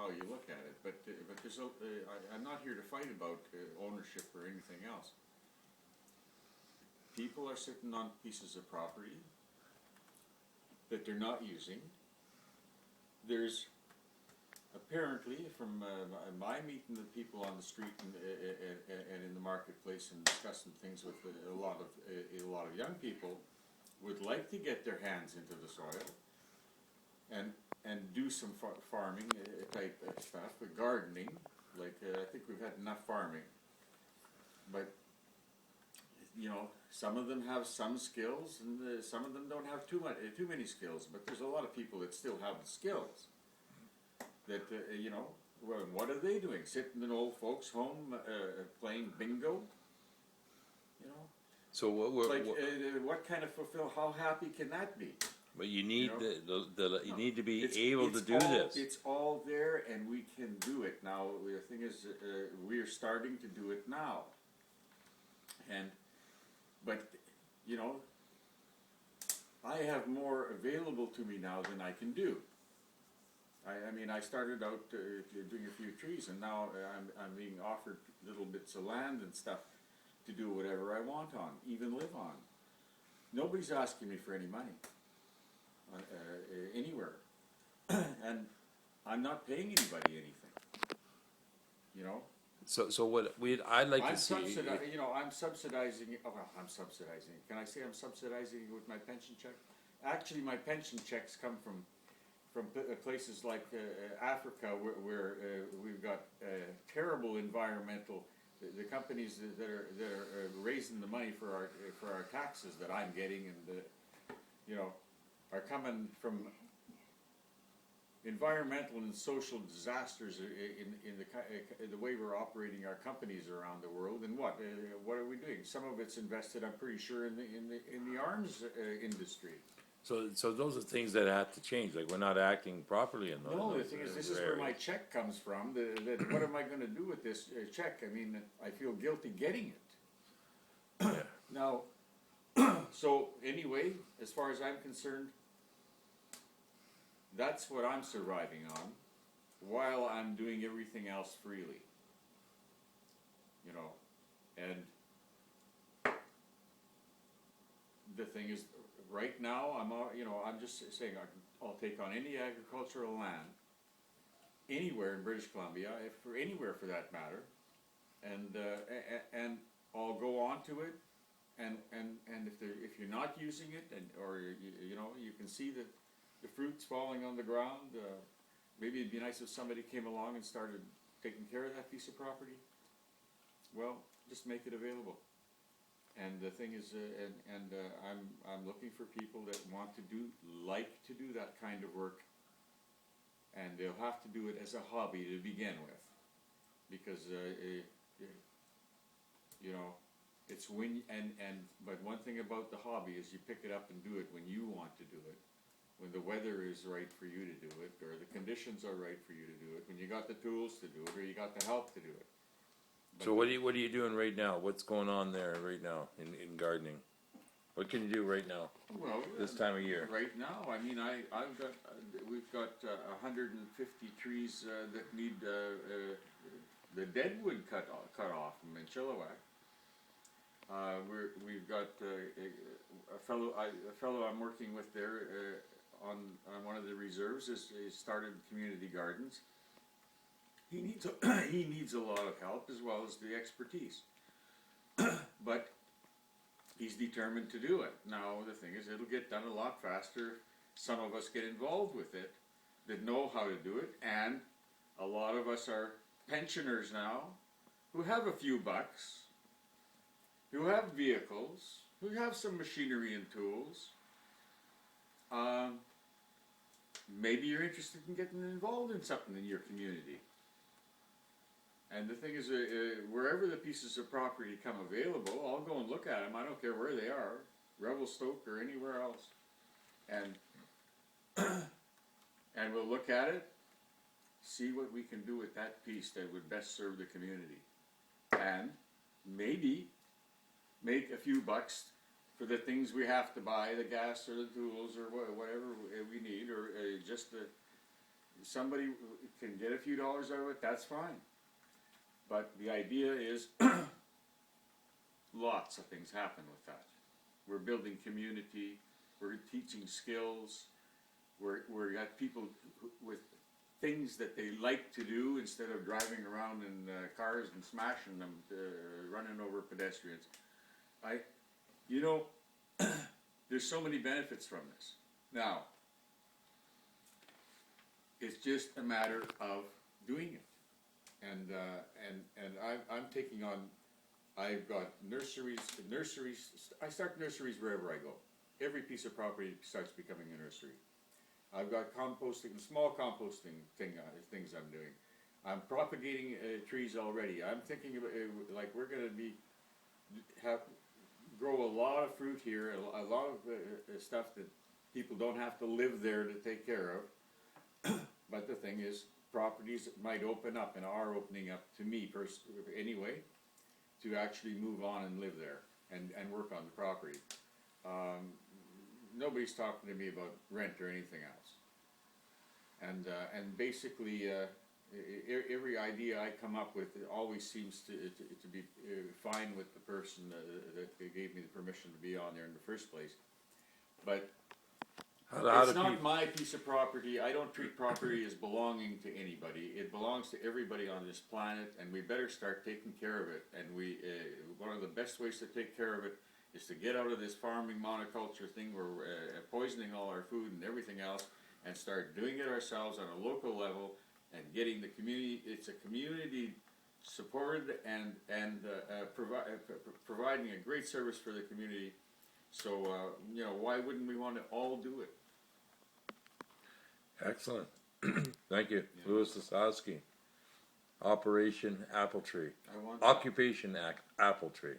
how you look at it, but there's I'm not here to fight about ownership or anything else. People are sitting on pieces of property that they're not using. There's apparently, from my meeting the people on the street and in the marketplace and discussing things with a lot of young people, would like to get their hands into the soil and do some farming type stuff, gardening. Like I think we've had enough farming, but you know, some of them have some skills, and some of them don't have too many skills. But there's a lot of people that still have the skills. That you know, well, what are they doing? Sitting in old folks' home playing bingo? You know. So what kind of fulfill? How happy can that be? But you need you need to be It's able to do all, this. It's all there, and we can do it now. The thing is, we are starting to do it now. But you know, I have more available to me now than I can do. I mean, I started out doing a few trees, and now I'm being offered little bits of land and stuff to do whatever I want on, even live on. Nobody's asking me for any money anywhere, and I'm not paying anybody anything. You know. So what I'd like to see. You know, I'm subsidizing. Oh, well, I'm subsidizing. Can I say I'm subsidizing it with my pension check? Actually, my pension checks come from places like Africa, where we've got terrible environmental. The companies that are raising the money for our taxes that I'm getting, and you know, are coming from environmental and social disasters in the way we're operating our companies around the world. And what are we doing? Some of it's invested, I'm pretty sure, in the arms industry. So those are things that have to change. Like, we're not acting properly in those. No, the thing is, this is where my check comes from. What am I going to do with this check? I mean, I feel guilty getting it. Yeah. Now, so anyway, as far as I'm concerned, that's what I'm surviving on, while I'm doing everything else freely. You know, and the thing is, right now, I'm just saying I'll take on any agricultural land anywhere in British Columbia, anywhere for that matter, and I'll go on to it, and if you're not using it, or you know, you can see that the fruit's falling on the ground, maybe it'd be nice if somebody came along and started taking care of that piece of property. Well, just make it available. And the thing is, I'm looking for people that want to like to do that kind of work, and they'll have to do it as a hobby to begin with, because you know, it's when but one thing about the hobby is you pick it up and do it when you want to do it, when the weather is right for you to do it, or the conditions are right for you to do it, when you got the tools to do it, or you got the help to do it. So what are you doing right now? What's going on there right now in gardening? What can you do right now? Well, this time of year. Right now, I mean, we've got 150 trees that need the deadwood cut off in Chilliwack. We've got a fellow I'm working with there on one of the reserves is started community gardens. He needs a lot of help as well as the expertise, but he's determined to do it. Now the thing is, it'll get done a lot faster. Some of us get involved with it that know how to do it, and a lot of us are pensioners now who have a few bucks, who have vehicles, who have some machinery and tools. Maybe you're interested in getting involved in something in your community. And the thing is, wherever the pieces of property come available, I'll go and look at them. I don't care where they are, Revelstoke or anywhere else, and we'll look at it, see what we can do with that piece that would best serve the community, and maybe make a few bucks for the things we have to buy, the gas or the tools or whatever we need, or just somebody can get a few dollars out of it, that's fine. But the idea is, lots of things happen with that. We're building community, we're teaching skills, we're got people with things that they like to do instead of driving around in cars and smashing them, running over pedestrians. There's so many benefits from this. Now, it's just a matter of doing it. And I'm taking on, I've got nurseries, I start nurseries wherever I go. Every piece of property starts becoming a nursery. I've got composting, small composting things I'm doing. I'm propagating trees already. I'm thinking about, like we're gonna grow a lot of fruit here, a lot of stuff that people don't have to live there to take care of. But the thing is, properties might open up and are opening up to me anyway, to actually move on and live there and work on the property. Nobody's talking to me about rent or anything else. And basically, every idea I come up with always seems to be fine with the person that gave me the permission to be on there in the first place. But it's not my piece of property. I don't treat property as belonging to anybody. It belongs to everybody on this planet, and we better start taking care of it. And one of the best ways to take care of it is to get out of this farming monoculture thing where we're poisoning all our food and everything else, and start doing it ourselves on a local level and getting the community. It's a community supported and providing a great service for the community. So why wouldn't we want to all do it? Excellent. Thank you. Louis Sosowski. Operation Apple Tree. Occupation Apple Tree.